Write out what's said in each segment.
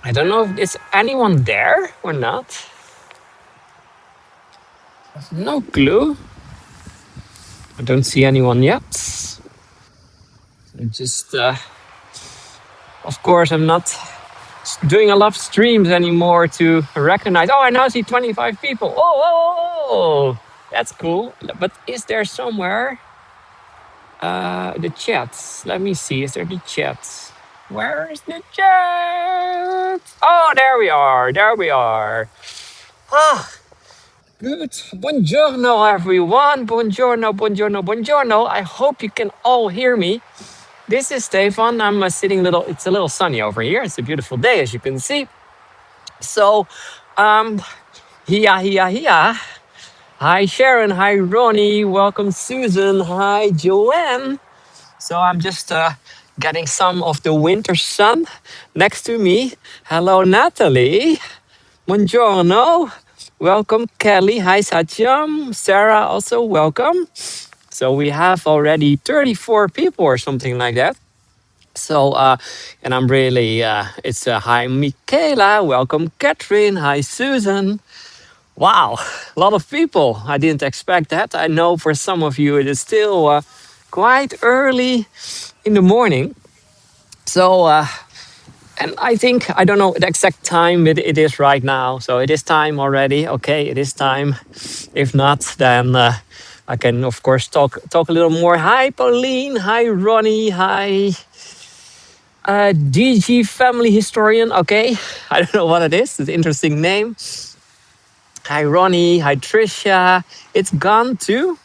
I don't know if is anyone there or not. No clue. I don't see anyone yet. I just, of course, I'm not doing a lot of streams anymore to recognize. Oh, I now see 25 people. Oh, that's cool. But is there somewhere the chats? Let me see. Is there the chats? Where is the chat? Oh, there we are. There we are. Ah, good. Buongiorno, everyone. Buongiorno, buongiorno, buongiorno. I hope you can all hear me. This is Stefan. I'm sitting little. It's a little sunny over here. It's a beautiful day, as you can see. So, um, here. Hi, Sharon. Hi, Ronnie. Welcome, Susan. Hi, Joanne. So I'm just getting some of the winter sun next to me. Hello, Natalie. Buongiorno. Welcome, Kelly. Hi, Satyam. Sarah, also welcome. So we have already 34 people or something like that. So, and I'm really, it's hi, Michaela. Welcome, Catherine. Hi, Susan. Wow, a lot of people. I didn't expect that. I know for some of you it is still quite early in the morning. So, and I think, I don't know the exact time it is right now. So it is time already. Okay, it is time. If not, then I can, of course, talk a little more. Hi, Pauline. Hi, Ronnie. Hi, DG Family Historian. Okay, I don't know what it is. It's an interesting name. Hi, Ronnie. Hi, Trisha. It's gone too.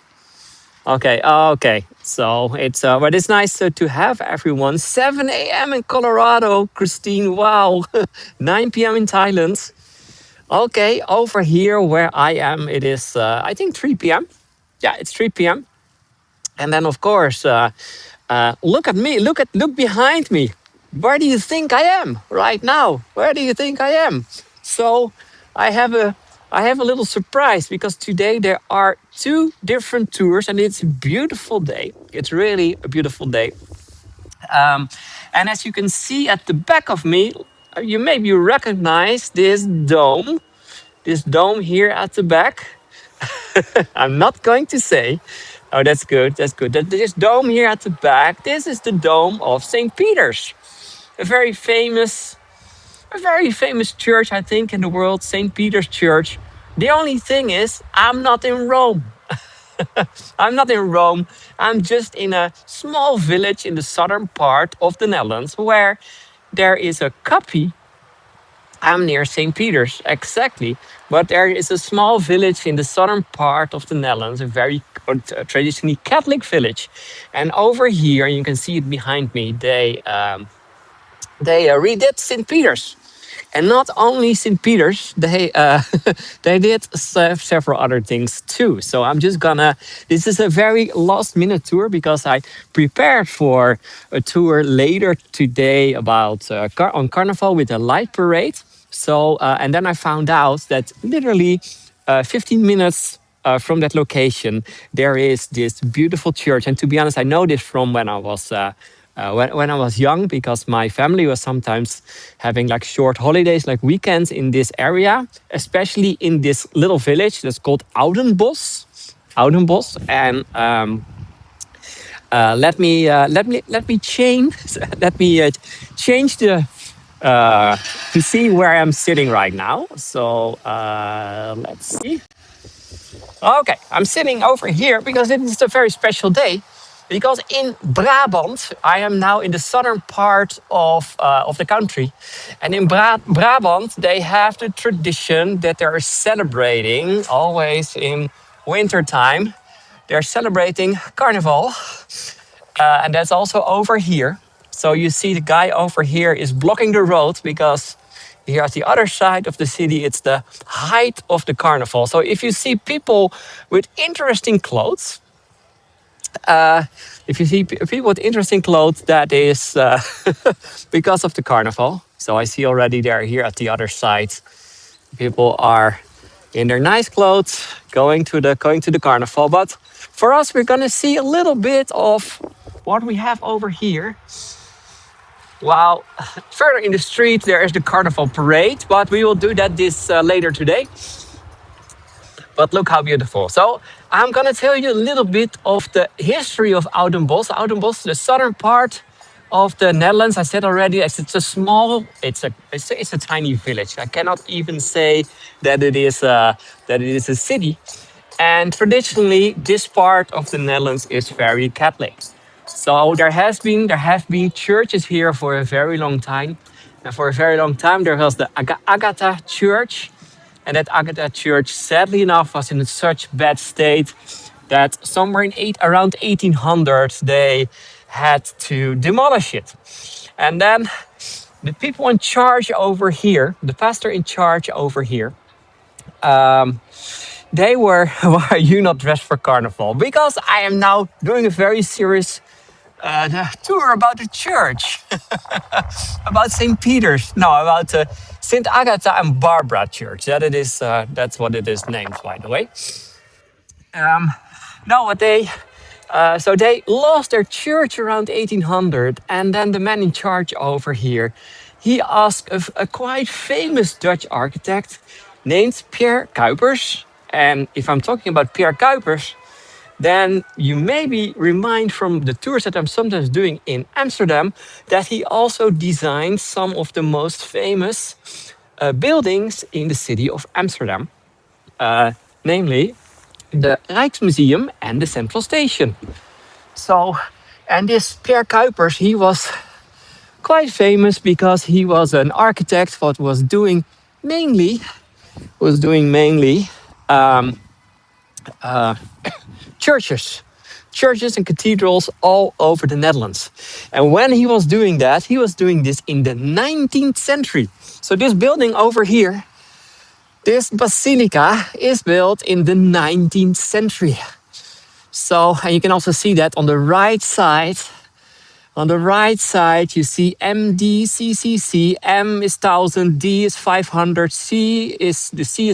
Okay, okay. So it's but it's nice to have everyone. 7 a.m. in Colorado, Christine. Wow, 9 p.m. in Thailand. Okay, over here where I am, it is I think 3 p.m. Yeah, it's 3 p.m. And then of course, look at me. Look behind me. Where do you think I am right now? Where do you think I am? So I have a I have a little surprise because today there are two different tours and it's a beautiful day. It's really a beautiful day. Um, and as you can see at the back of me, you maybe recognize this dome here at the back. I'm not going to say. Oh, that's good. That's good. This dome here at the back, this is the dome of St. Peter's, a very famous a very famous church, I think, in the world, St. Peter's Church. The only thing is, I'm not in Rome. I'm not in Rome. I'm just in a small village in the southern part of the Netherlands where there is a copy. I'm near St. Peter's, exactly. But there is a small village in the southern part of the Netherlands, a very traditionally Catholic village. And over here, you can see it behind me, they redid St. Peter's. And not only St. Peter's, they they did several other things too. So I'm just gonna. This is a very last minute tour because I prepared for a tour later today about on Carnival with a light parade. So and then I found out that literally 15 minutes from that location, there is this beautiful church. And to be honest, I know this from when I was when I was young, because my family was sometimes having like short holidays, like weekends in this area, especially in this little village that's called Oudenbos. Oudenbos, and let me change let me change the to see where I'm sitting right now. So let's see. Okay, I'm sitting over here because it is a very special day. Because in Brabant, I am now in the southern part of the country, and in Brabant they have the tradition that they are celebrating always in wintertime. They're celebrating Carnival, and that's also over here. So you see the guy over here is blocking the road because here at the other side of the city, it's the height of the carnival. So if you see people with interesting clothes, if you see people with interesting clothes, that is because of the carnival. So I see already they're here at the other side. People are in their nice clothes going to the carnival. But for us, we're gonna see a little bit of what we have over here. Well, further in the street there is the Carnival parade, but we will do that this later today. But look how beautiful. So I'm gonna tell you a little bit of the history of Oudenbosch. Oudenbosch, the southern part of the Netherlands. I said already, it's a small, it's a tiny village. I cannot even say that it is a city. And traditionally, this part of the Netherlands is very Catholic. So there have been churches here for a very long time, and for a very long time there was the Agatha Church, and that Agatha Church, sadly enough, was in such bad state that somewhere around 1800 they had to demolish it. And then the people in charge over here, the pastor in charge over here, they were, why are you not dressed for carnival? Because I am now doing a very serious tour about the church, about St. Peter's, no, about St. Agatha and Barbara Church. That's what it is named, by the way. No, what they so they lost their church around 1800, and then the man in charge over here, he asked a quite famous Dutch architect named Pierre Cuypers. And if I'm talking about Pierre Cuypers, then you maybe remind from the tours that I'm sometimes doing in Amsterdam that he also designed some of the most famous buildings in the city of Amsterdam, namely the Rijksmuseum and the Central Station. So, and this Pierre Cuypers, he was quite famous because he was an architect what was doing mainly churches, churches and cathedrals all over the Netherlands. And when he was doing that, he was doing this in the 19th century. So this building over here, this basilica, is built in the 19th century. So, and you can also see that on the right side. On the right side, you see MDCCC. M is 1000, D is 500, C is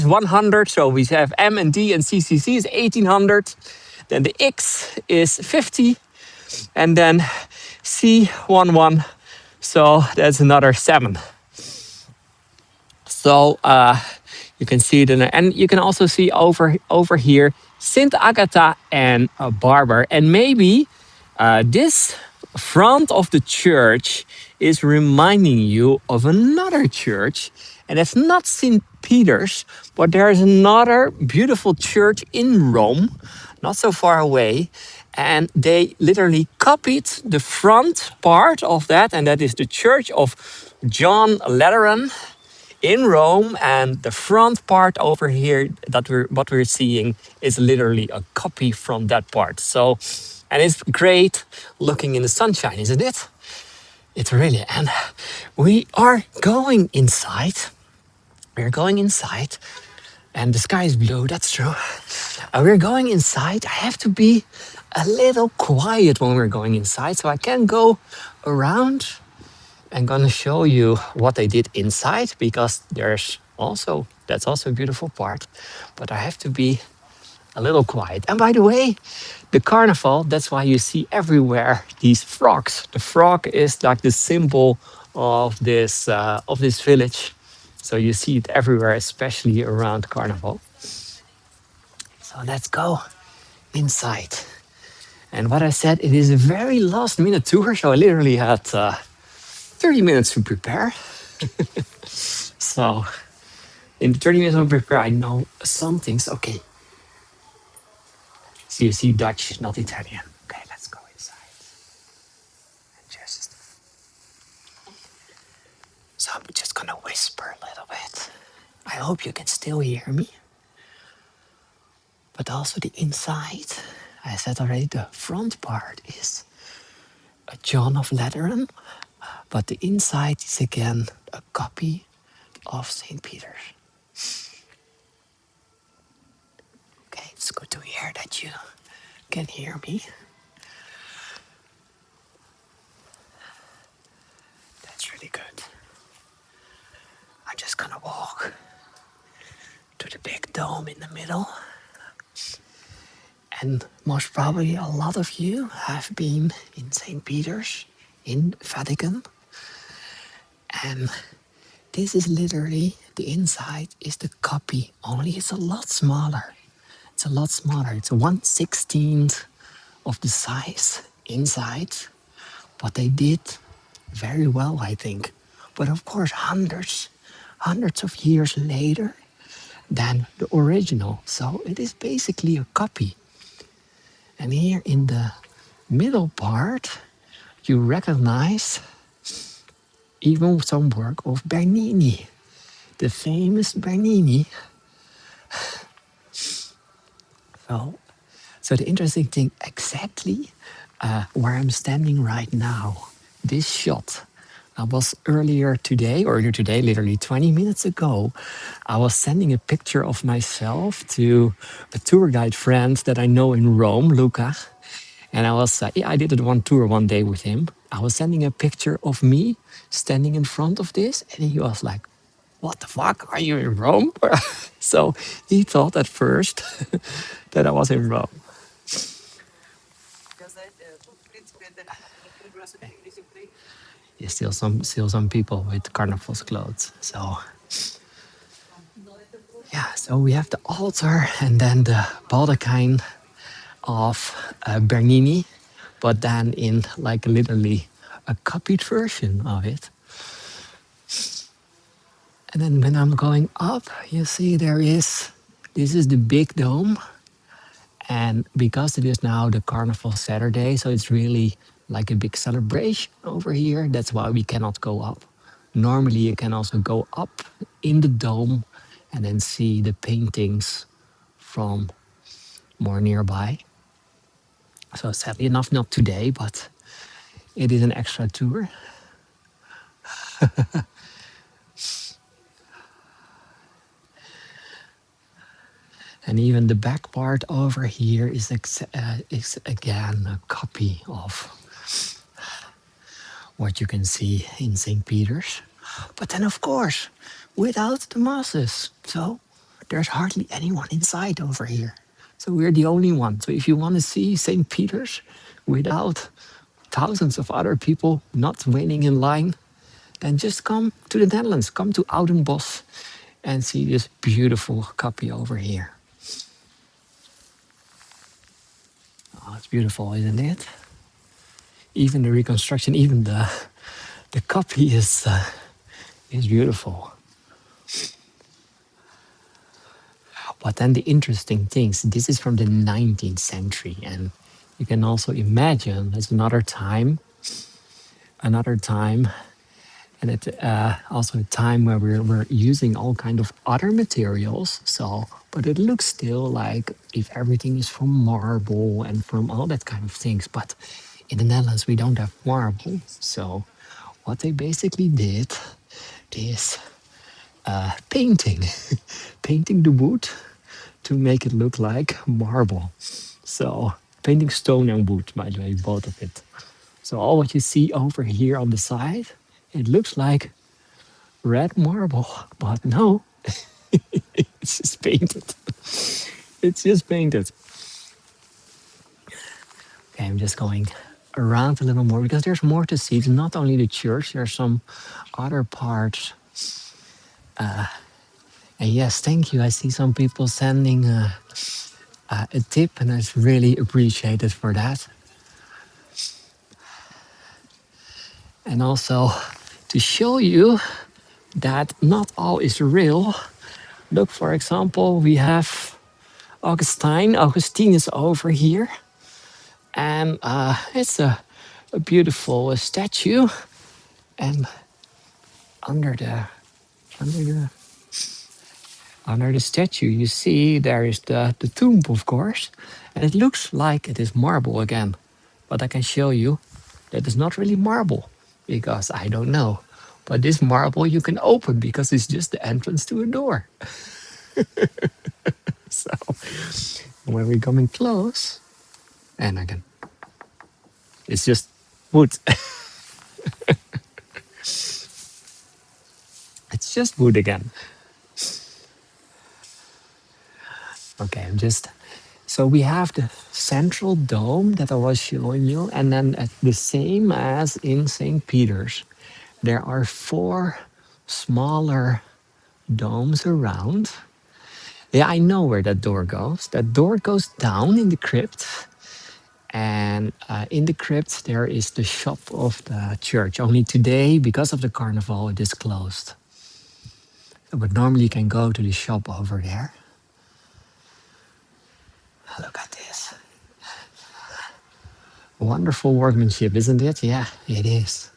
100. So we have M and D, and CCC is 1800. Then the X is 50, and then C11. So that's another 7. So you can see it, and you can also see over here Saint Agatha and Barbara, and maybe this front of the church is reminding you of another church, and it's not St. Peter's, but there is another beautiful church in Rome, not so far away, and they literally copied the front part of that, and that is the Church of John Lateran in Rome, and the front part over here that we're seeing is literally a copy from that part. So, and it's great looking in the sunshine, isn't it? It's really, and we are going inside. We're going inside, and the sky is blue. That's true. We're going inside. I have to be a little quiet when we're going inside, so I can go around. I'm gonna show you what I did inside, because that's also a beautiful part, but I have to be a little quiet. And by the way, the carnival, that's why you see everywhere these frogs. The frog is like the symbol of this village. So you see it everywhere, especially around carnival. So let's go inside. And what I said, it is a very last minute tour, so I literally had 30 minutes to prepare. So in the 30 minutes of prepare, I know some things. Okay. So you see Dutch, not Italian. Okay, let's go inside. Just so I'm just gonna whisper a little bit. I hope you can still hear me. But also the inside. I said already the front part is a John of Lateran, but the inside is again a copy of St. Peter's. Okay, it's good to hear that you can hear me. That's really good. I'm just gonna walk to the big dome in the middle. And most probably a lot of you have been in St. Peter's in Vatican. And this is literally the inside is the copy, only it's a lot smaller. It's a lot smaller. It's 1/16 of the size inside. But they did very well, I think. But of course, hundreds of years later than the original. So it is basically a copy. And here in the middle part, you recognize even some work of Bernini, the famous Bernini. So, so the interesting thing, exactly where I'm standing right now, this shot. I was earlier today, literally 20 minutes ago, I was sending a picture of myself to a tour guide friend that I know in Rome, Luca. And I did one tour one day with him. I was sending a picture of me standing in front of this, and he was like, "What the fuck? Are you in Rome?" So he thought at first that I was in Rome. There's still some people with carnival's clothes. So yeah, so we have the altar and then the baldachin of Bernini, but then in like literally a copied version of it. And then when I'm going up, you see this is the big dome. And because it is now the Carnival Saturday, so it's really like a big celebration over here. That's why we cannot go up. Normally, you can also go up in the dome and then see the paintings from more nearby. So sadly enough, not today, but it is an extra tour. And even the back part over here is again a copy of what you can see in St. Peter's. But then, of course, without the masses. So there's hardly anyone inside over here. So we're the only one. So if you want to see St. Peter's without thousands of other people not waiting in line, then just come to the Netherlands, come to Oudenbosch and see this beautiful copy over here. Oh, it's beautiful, isn't it? Even the reconstruction, even the copy is beautiful. But then the interesting things, this is from the 19th century, and you can also imagine there's another time, and it also a time where we're using all kind of other materials. So, but it looks still like if everything is from marble and from all that kind of things. But in the Netherlands, we don't have marble. So, what they basically did is painting, painting the wood to make it look like marble. So, painting stone and wood, by the way, both of it. So, all what you see over here on the side, it looks like red marble, but no, it's just painted. It's just painted. Okay, I'm just going around a little more because there's more to see. It's not only the church, there's some other parts. And yes, thank you. I see some people sending a tip, and I really appreciate it for that. And also to show you that not all is real. Look, for example, we have Augustine. Augustine is over here. And it's a beautiful statue. And under the under the under the statue, you see there is the tomb, of course, and it looks like it is marble again. But I can show you that it's not really marble because I don't know. But this marble you can open because it's just the entrance to a door. So when we're coming close, and again, it's just wood. It's just wood again. Okay, I'm just. So we have the central dome that I was showing you, and then the same as in St. Peter's. there are four smaller domes around. Yeah, I know where that door goes. That door goes down in the crypt. And in the crypt, there is the shop of the church. Only today, because of the carnival, it is closed. But normally you can go to the shop over there. Look at this. Wonderful workmanship, isn't it? Yeah, it is.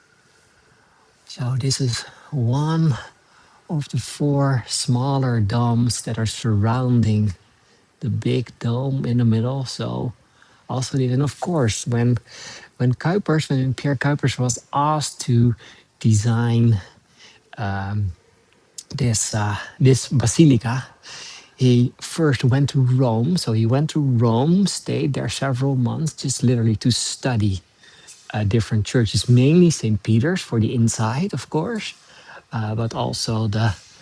So this is one of the four smaller domes that are surrounding the big dome in the middle. So also did, and of course, when Pierre Kuipers was asked to design this basilica, he first went to Rome. So he went to Rome, stayed there several months, just literally to study different churches, mainly St. Peter's for the inside, of course, but also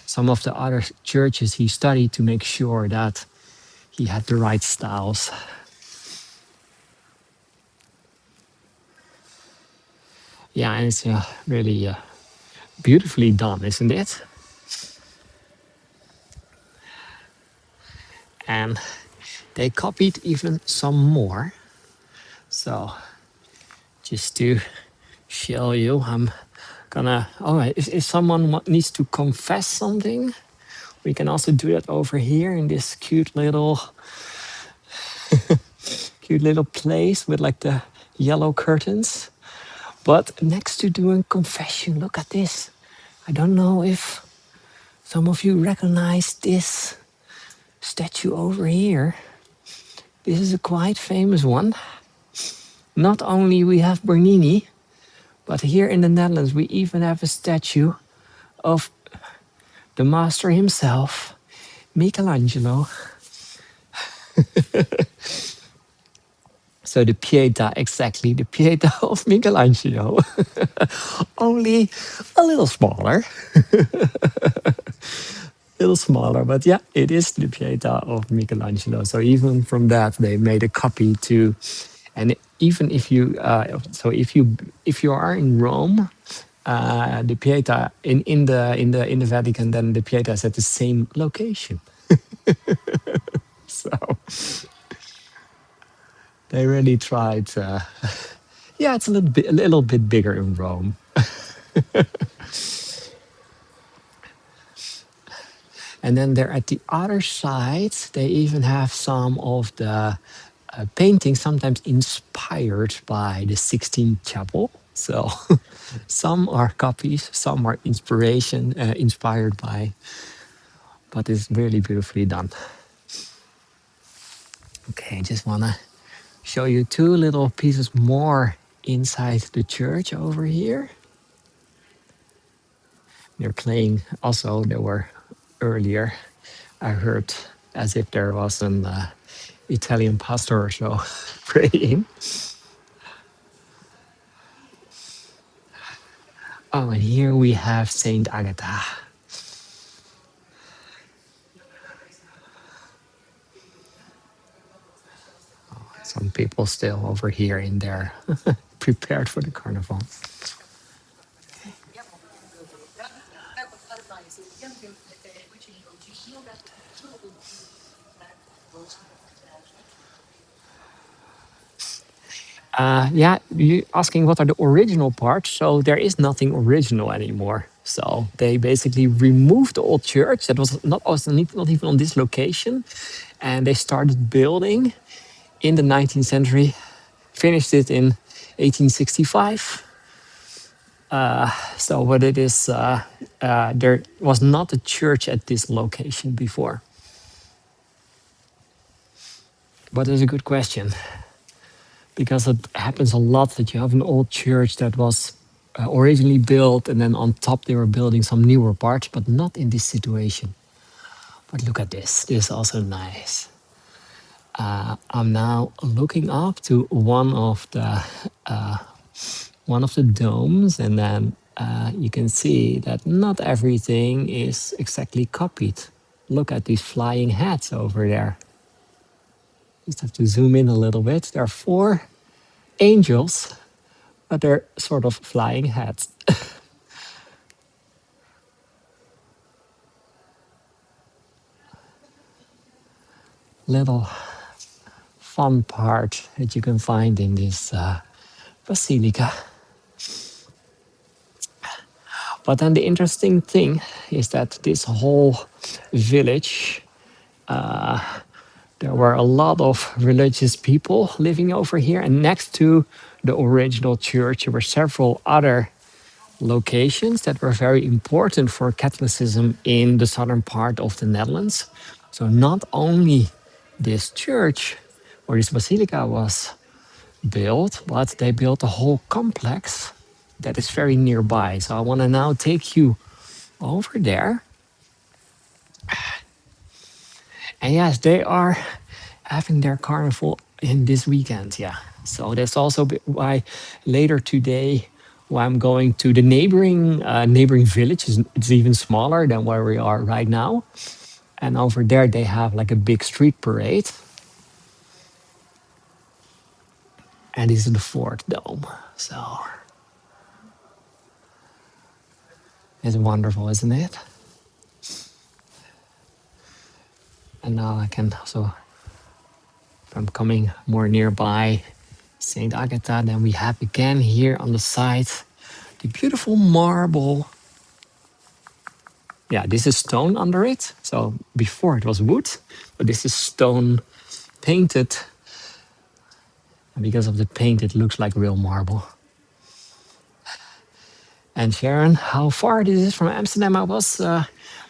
some of the other churches he studied to make sure that he had the right styles. Yeah, and it's really beautifully done, isn't it? And they copied even some more. So just to show you, I'm gonna. All right, if someone needs to confess something, we can also do that over here in this cute little place with like the yellow curtains. But next to doing confession, look at this. I don't know if some of you recognize this statue over here. This is a quite famous one. Not only we have Bernini, but here in the Netherlands we even have a statue of the master himself, Michelangelo. So the Pietà, exactly, the Pietà of Michelangelo. Only a little smaller. Little smaller, but yeah, it is the Pietà of Michelangelo. So even from that, they made a copy too. And even if you, if you are in Rome, the Pietà in the Vatican, then the Pietà is at the same location. So they really tried. Yeah, it's a little bit bigger in Rome. And then there at the other side, they even have some of the paintings, sometimes inspired by the 16th Chapel. So some are copies, some are inspired by, but it's really beautifully done. Okay, just wanna show you two little pieces more inside the church over here. They're playing. Also, there were earlier, I heard as if there was an Italian pastor or so praying. Oh, and here we have Saint Agatha. Some people still over here in there, prepared for the carnival. Yeah, you asking what are the original parts? So there is nothing original anymore. So they basically removed the old church that was not even on this location, and they started building in the 19th century, finished it in 1865. So what it is, there was not a church at this location before. But it's a good question, because it happens a lot that you have an old church that was originally built, and then on top they were building some newer parts, but not in this situation. But look at this. This is also nice. I'm now looking up to one of the domes, and then you can see that not everything is exactly copied. Look at these flying hats over there. Just have to zoom in a little bit. There are four angels, but they're sort of flying hats. little fun part that you can find in this basilica. But then the interesting thing is that this whole village, there were a lot of religious people living over here, and next to the original church, there were several other locations that were very important for Catholicism in the southern part of the Netherlands. So not only this church or this basilica was built, but they built a whole complex that is very nearby. So I want to now take you over there. And yes, they are having their carnival in this weekend. Yeah. So that's also why later today, why I'm going to the neighboring village. It's even smaller than where we are right now. And over there, they have like a big street parade. And this is the fourth dome. So it's wonderful, isn't it? And now I can also, if I'm coming more nearby St. Agatha, then we have again here on the side the beautiful marble. Yeah, this is stone under it. So before it was wood, but this is stone painted. And because of the paint, it looks like real marble. And Sharon, how far this is from Amsterdam? I was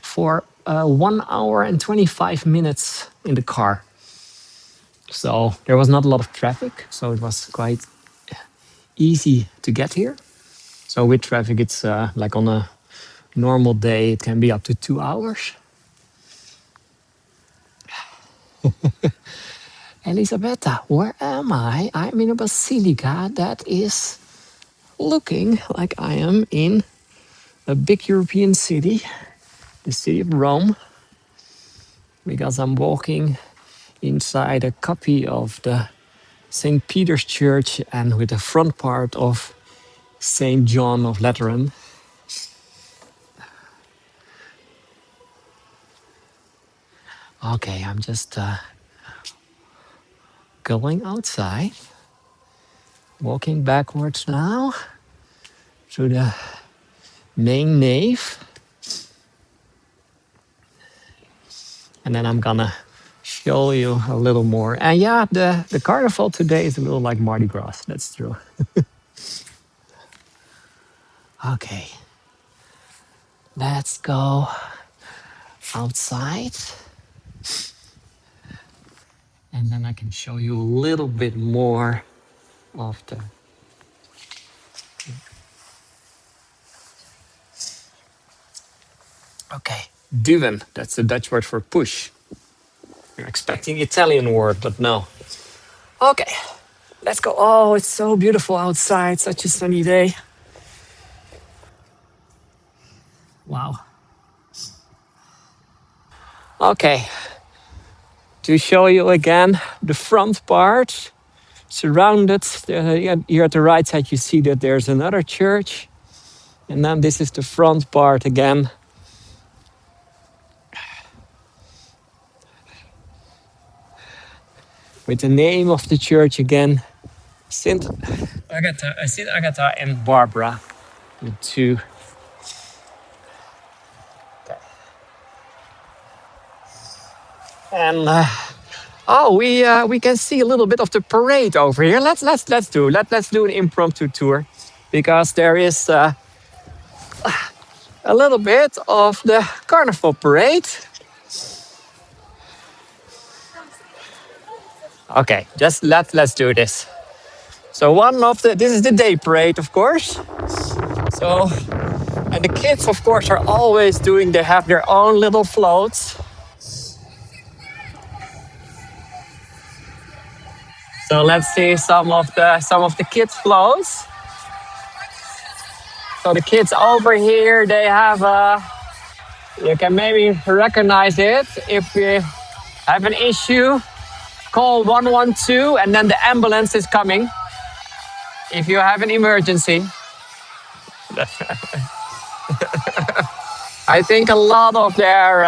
for 1 hour and 25 minutes in the car. So there was not a lot of traffic. So it was quite easy to get here. So with traffic, it's like on a normal day, it can be up to 2 hours. Elisabetta, where am I? I'm in a basilica that is looking like I am in a big European city, the city of Rome, because I'm walking inside a copy of the St. Peter's Church and with the front part of St. John of Lateran. Okay, I'm just going outside, walking backwards now through the main nave. And then I'm gonna show you a little more. And yeah, the carnival today is a little like Mardi Gras, that's true. Okay, let's go outside. And then I can show you a little bit more of the... Okay, duwen, that's the Dutch word for push. You're expecting Italian word, but no. Okay, let's go. Oh, it's so beautiful outside, such a sunny day. Wow. Okay, to show you again the front part, surrounded. Here at the right side, you see that there's another church. And then this is the front part again. With the name of the church again, St. Agatha and Barbara, the two. And oh, we can see a little bit of the parade over here. Let's do an impromptu tour, because there is a little bit of the carnival parade. Okay, just let's do this. So this is the day parade, of course. So, and the kids, of course, are always they have their own little floats. So let's see some of the kids' floats. So the kids over here, they have you can maybe recognize it. If you have an issue, call 112 and then the ambulance is coming. If you have an emergency. I think a lot of their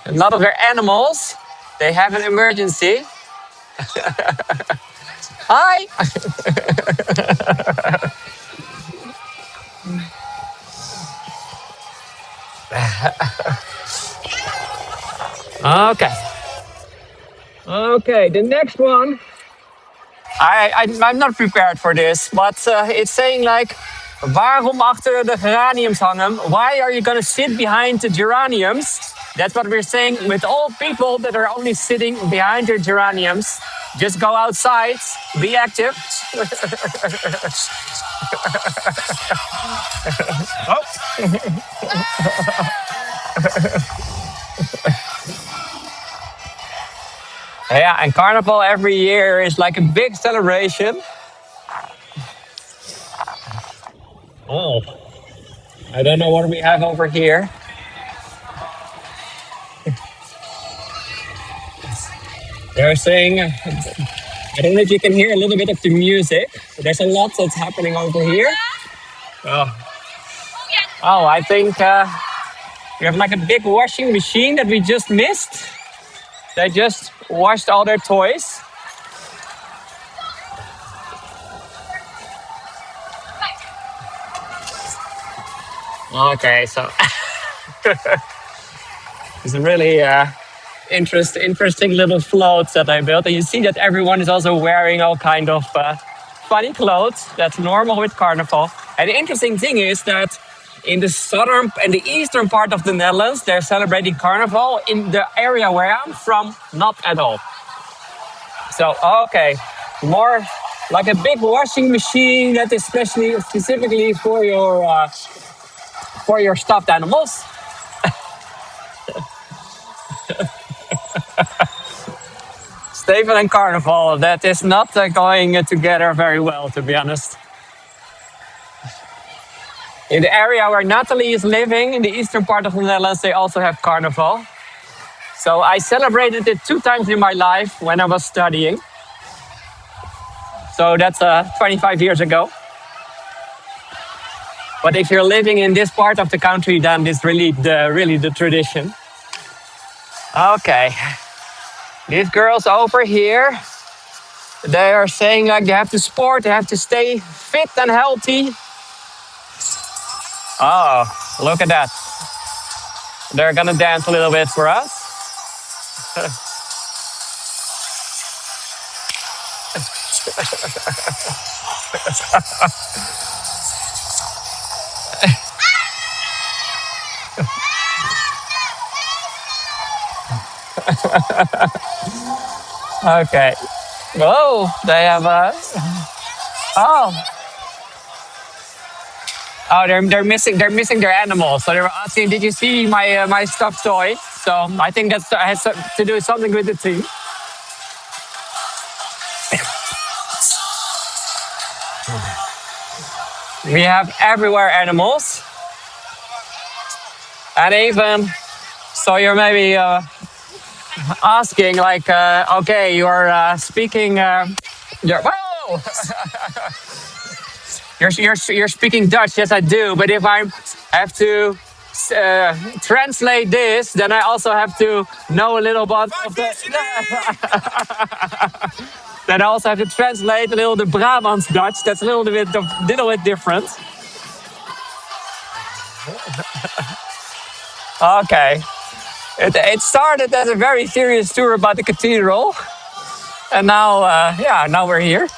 A lot of their animals, they have an emergency. Hi. Okay. Okay, the next one. I'm not prepared for this, but it's saying like, waarom achter de geraniums hangen? Why are you going to sit behind the geraniums? That's what we're saying with all people that are only sitting behind their geraniums. Just go outside, be active. Oh. Yeah, and Carnival every year is like a big celebration. Oh, I don't know what we have over here. They're saying, I don't know if you can hear a little bit of the music. There's a lot that's happening over here. Oh, oh I think we have like a big washing machine that we just missed. They just washed all their toys. Okay, so it's a really interesting little floats that I built. And you see that everyone is also wearing all kind of funny clothes. That's normal with Carnival. And the interesting thing is that in the southern and the eastern part of the Netherlands, they're celebrating Carnival. In the area where I'm from, not at all. So, okay, more like a big washing machine that is specifically for your stuffed animals. Steven and Carnival, that is not going together very well, to be honest. In the area where Natalie is living, in the eastern part of the Netherlands, they also have Carnival. So I celebrated it 2 times in my life when I was studying. So that's 25 years ago. But if you're living in this part of the country, then it's really the tradition. Okay. These girls over here, they are saying like they have to sport, they have to stay fit and healthy. Oh, look at that. They're gonna dance a little bit for us. Okay. Oh, they have oh. Oh, they're missing their animals. So they were asking, "Did you see my my stuffed toy?" So I think that has to do something with the team. We have everywhere animals, and even so, you're maybe asking like, okay, you're speaking. Whoa! You're speaking Dutch. Yes, I do. But if I have to translate this, then I also have to know a little bit of the. Then I also have to translate a little the Brabants Dutch. That's a little bit different. Okay. It started as a very serious tour about the cathedral, and now, yeah, now we're here.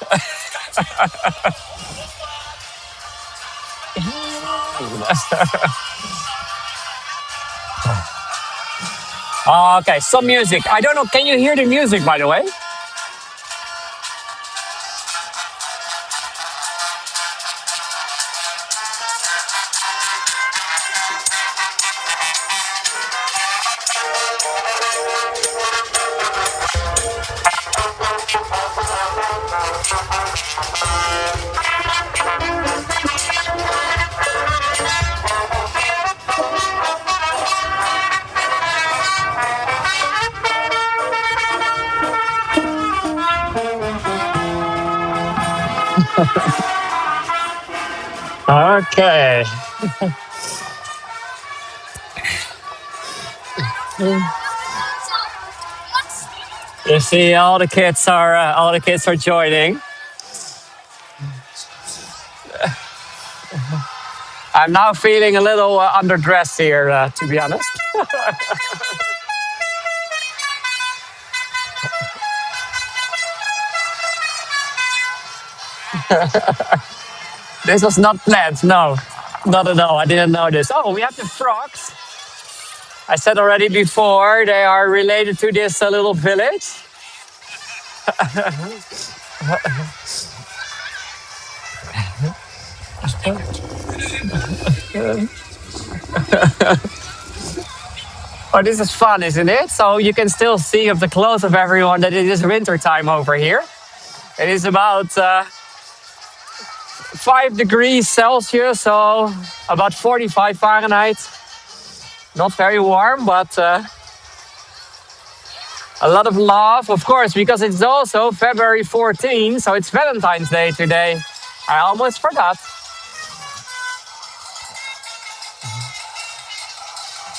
Okay, some music. I don't know. Can you hear the music, by the way? Okay. You see, all the kids are joining. I'm now feeling a little underdressed here, to be honest. This was not planned, no. Not at all. I didn't know this. Oh, we have the frogs. I said already before, they are related to this little village. Oh, this is fun, isn't it? So you can still see of the clothes of everyone that it is winter time over here. It is about 5 degrees Celsius, so about 45 Fahrenheit. Not very warm, but a lot of love, of course, because it's also February 14, so it's Valentine's Day today. I almost forgot.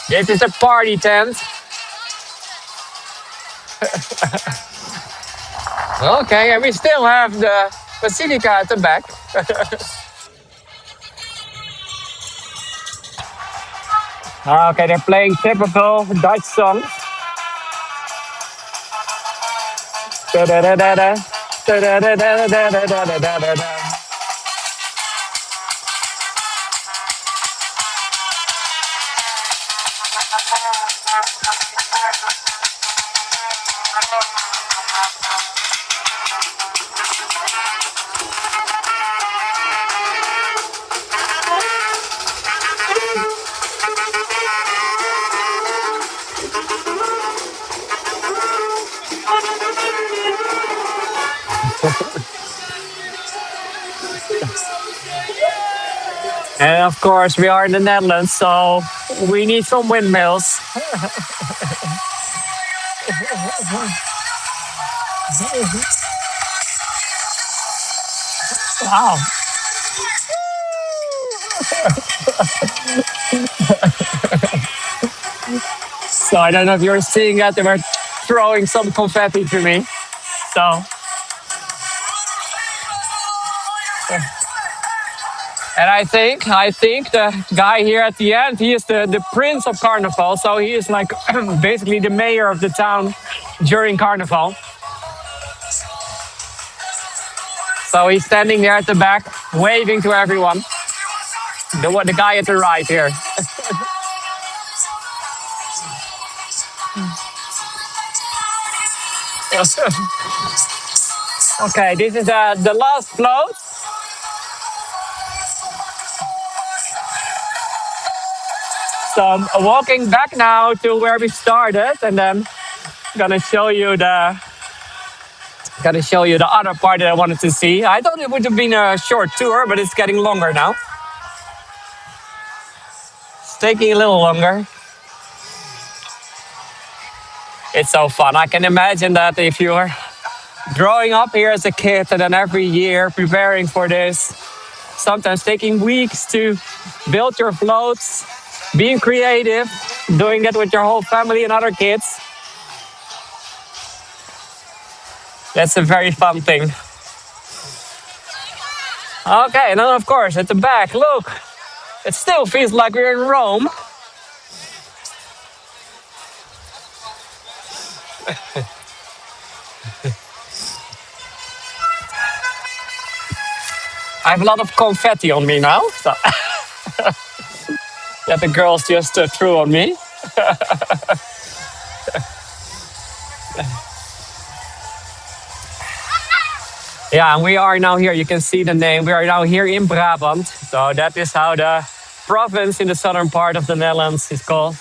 This is a party tent. Okay, and we still have the Basilica at the back. Okay, they're playing typical Dutch songs. Da-da-da-da-da. Da-da-da-da-da-da-da-da-da-da. And of course, we are in the Netherlands, so we need some windmills. Wow. So I don't know if you're seeing that. They were throwing some confetti to me. So, and I think the guy here at the end, he is the prince of Carnival. So he is like basically the mayor of the town during Carnival. So he's standing there at the back, waving to everyone. The guy at the right here. Okay, this is the last float. So I'm walking back now to where we started, and then gonna show you the other part that I wanted to see. I thought it would have been a short tour, but it's getting longer now. It's taking a little longer. It's so fun. I can imagine that if you're growing up here as a kid and then every year preparing for this, sometimes taking weeks to build your floats, being creative, doing that with your whole family and other kids. That's a very fun thing. Okay, and then of course at the back, look, it still feels like we're in Rome. I have a lot of confetti on me now, so that the girls just threw on me. Yeah, and we are now here. You can see the name. We are now here in Brabant. So that is how the province in the southern part of the Netherlands is called.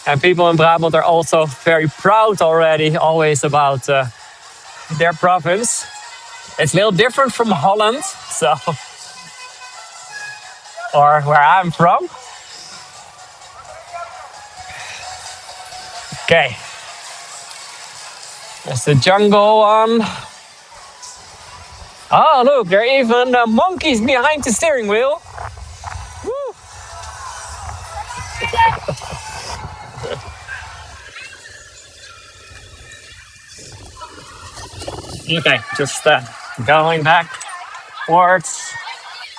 And people in Brabant are also very proud already, always about their province. It's a little different from Holland, so, or where I'm from. Okay. There's the jungle one. Oh, look, there are even monkeys behind the steering wheel. Woo. Okay, just going backwards.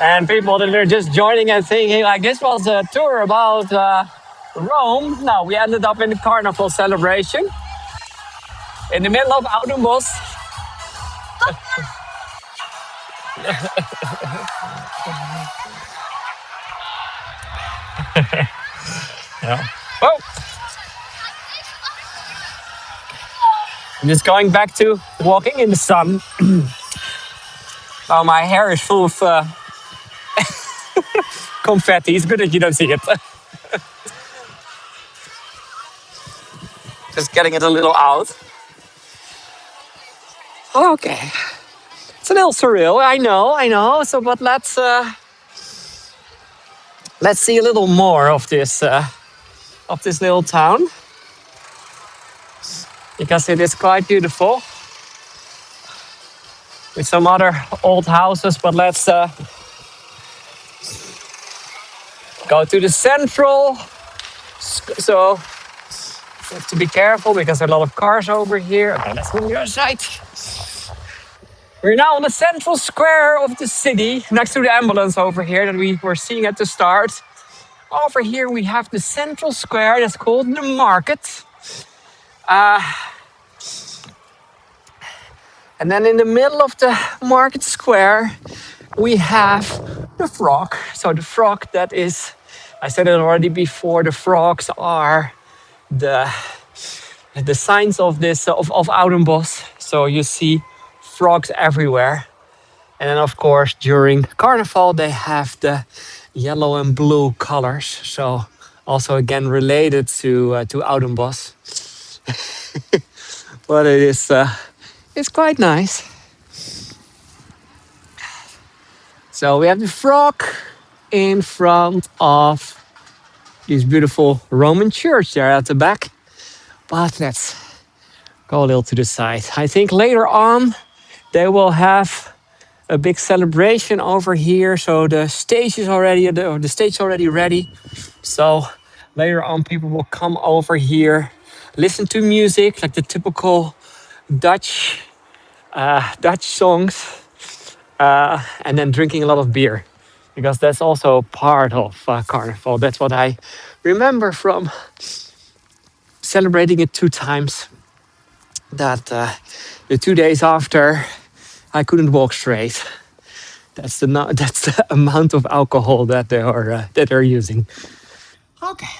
And people that are just joining and thinking, like, this was a tour about Rome. No, we ended up in the Carnival celebration in the middle of Oudenbos. Yeah. Well, I'm just going back to walking in the sun. Oh, my hair is full of confetti. It's good that you don't see it. Just getting it a little out. Okay. It's a little surreal. I know. So, but let's see a little more of this little town because it is quite beautiful with some other old houses. But let's go to the central. So you have to be careful because there are a lot of cars over here. Okay, let's go on the other side. We're now on the central square of the city, next to the ambulance over here that we were seeing at the start. Over here we have the central square that's called the market. And then in the middle of the market square, we have the frog. So the frog that is, I said it already before, the frogs are the signs of this of Oudenbos. So you see frogs everywhere. And then of course during Carnival they have the yellow and blue colors. So also again related to Oudenbos. But it is it's quite nice. So we have the frog in front of this beautiful Roman church there at the back. But let's go a little to the side. I think later on they will have a big celebration over here. So the stage is already the stage is already ready. So later on people will come over here, listen to music like the typical Dutch songs, and then drinking a lot of beer, because that's also part of Carnival. That's what I remember from celebrating it 2 times. That the 2 days after, I couldn't walk straight. That's the that's the amount of alcohol that they're using. Okay,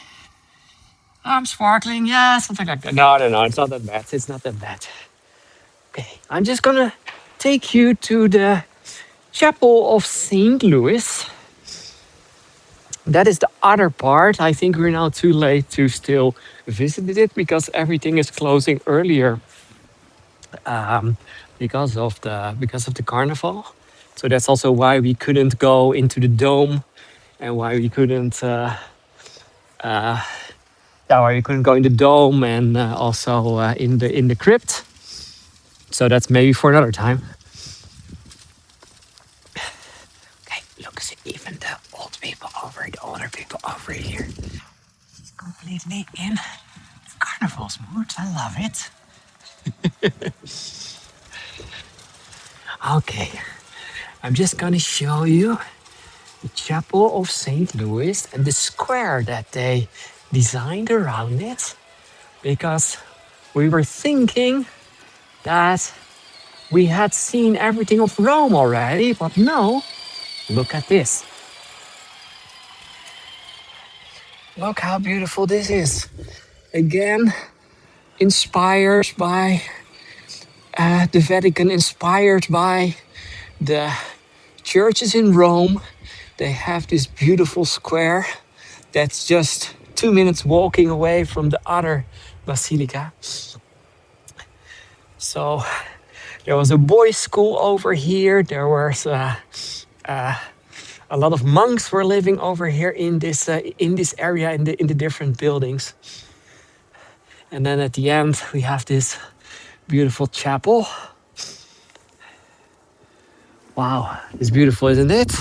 I'm sparkling, yeah, something like that. No, it's not that bad. It's not that bad. Okay, I'm just gonna take you to the Chapel of St. Louis. That is the other part. I think we're now too late to still visit it because everything is closing earlier because of the carnival. So that's also why we couldn't go into the dome and why we couldn't go in the dome and also in the crypt. So that's maybe for another time. Okay, look, see, even the older people over here, completely in carnival's mood. I love it. Okay, I'm just gonna show you the Chapel of St. Louis and the square that they designed around it, because we were thinking that we had seen everything of Rome already, but no, look at this. Look how beautiful this is. Again, inspired by the Vatican, inspired by the churches in Rome. They have this beautiful square that's just 2 minutes walking away from the other Basilica. So there was a boys' school over here. There was a lot of monks were living over here in this area in the different buildings. And then at the end we have this beautiful chapel. Wow, it's beautiful, isn't it?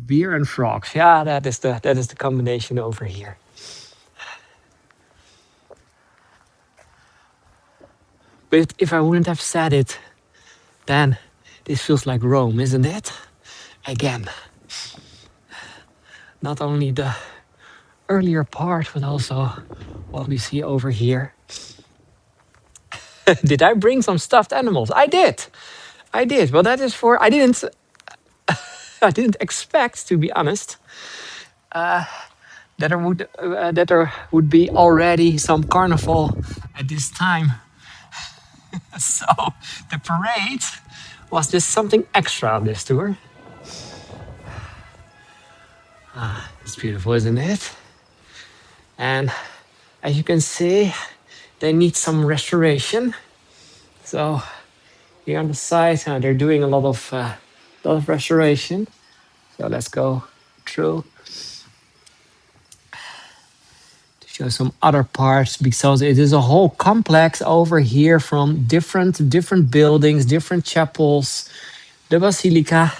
Beer and frogs. Yeah, that is the combination over here. But if I wouldn't have said it, then this feels like Rome, isn't it? Again, not only the earlier part, but also what we see over here. Did I bring some stuffed animals? I did. I did. Well, that is for. I didn't. I didn't expect, to be honest, that there would be already some carnival at this time. So the parade was just something extra on this tour. It's beautiful, isn't it? And as you can see, they need some restoration. So here on the side, they're doing a lot of restoration. So let's go through to show some other parts, because it is a whole complex over here from different buildings, different chapels, the Basilica,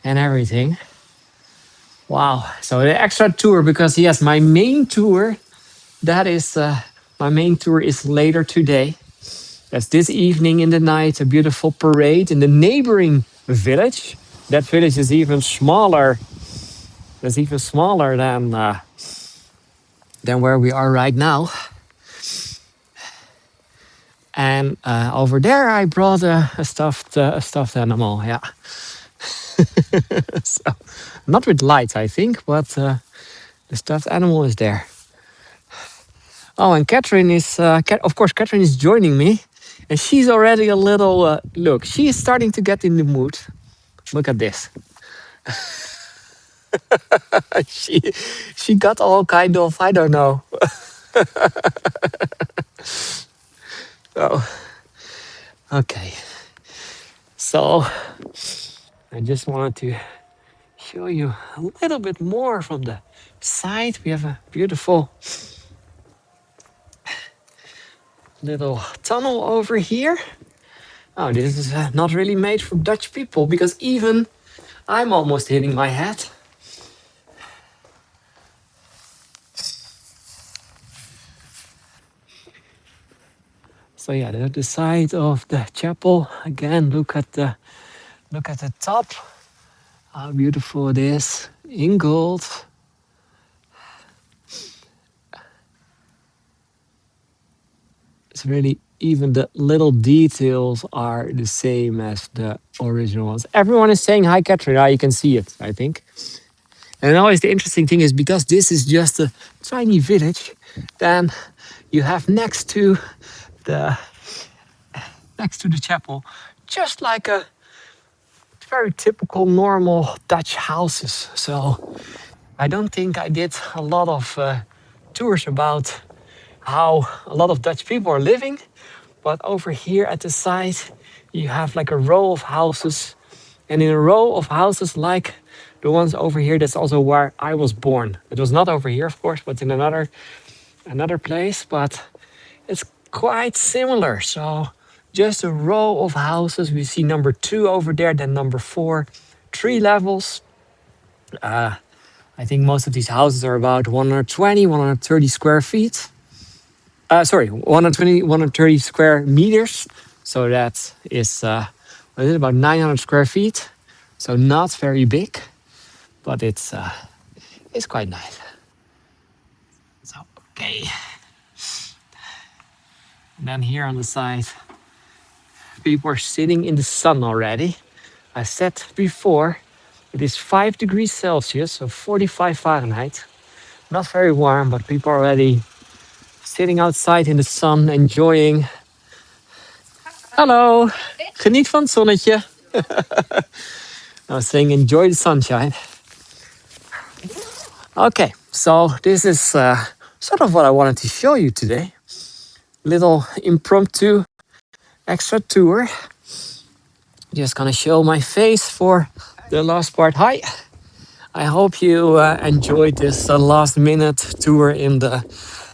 and everything. Wow! So the extra tour, because yes, my main tour, my main tour is later today. That's this evening in the night, a beautiful parade in the neighboring village. That village is even smaller. That's even smaller than where we are right now. And over there, I brought a stuffed animal. Yeah, so not with lights, I think, but the stuffed animal is there. Oh, and Catherine is, of course, Catherine is joining me, and she's already a little. Look, she is starting to get in the mood. Look at this. she she got all kind of, I don't know. Oh, okay. So I just wanted to show you a little bit more from the side. We have a beautiful little tunnel over here. Oh, this is not really made for Dutch people, because even I'm almost hitting my head. So yeah, the side of the chapel again. Look at the top. How beautiful it is in gold. It's really, even the little details are the same as the original ones. Everyone is saying hi, Catherine. Ah, you can see it, I think. And always the interesting thing is, because this is just a tiny village, then you have the next to the chapel, just like a very typical normal Dutch houses. So I don't think I did a lot of tours about how a lot of Dutch people are living, but over here at the side you have like a row of houses, and in a row of houses like the ones over here, that's also where I was born. It was not over here, of course, but in another place, but it's quite similar. So just a row of houses. We see number 2 over there, then number 4, 3 levels. I think most of these houses are about 120, 130 square feet. Sorry, 120, 130 square meters. So that is, what is it, about 900 square feet. So not very big, but it's quite nice. So, okay. And then here on the side, people are sitting in the sun already. I said before, it is 5 degrees Celsius, so 45 Fahrenheit. Not very warm, but people are already sitting outside in the sun, enjoying. Hallo, geniet van het zonnetje. I was saying enjoy the sunshine. Okay, so this is sort of what I wanted to show you today. Little impromptu extra tour. Just gonna show my face for the last part. Hi. I hope you enjoyed this last minute tour in the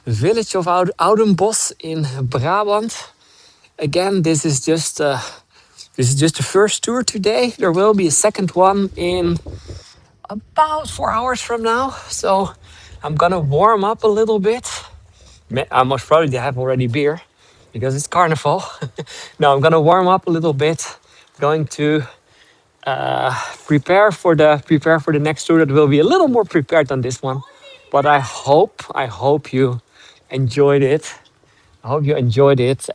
village of Oudenbos in Brabant. Again, this is just the first tour today. There will be a second one in about 4 hours from now. So I'm gonna warm up a little bit. I most probably have already beer. because it's Carnival. Now I'm gonna warm up a little bit. Going to prepare for the next tour that will be a little more prepared than this one. But I hope you enjoyed it. I hope you enjoyed it.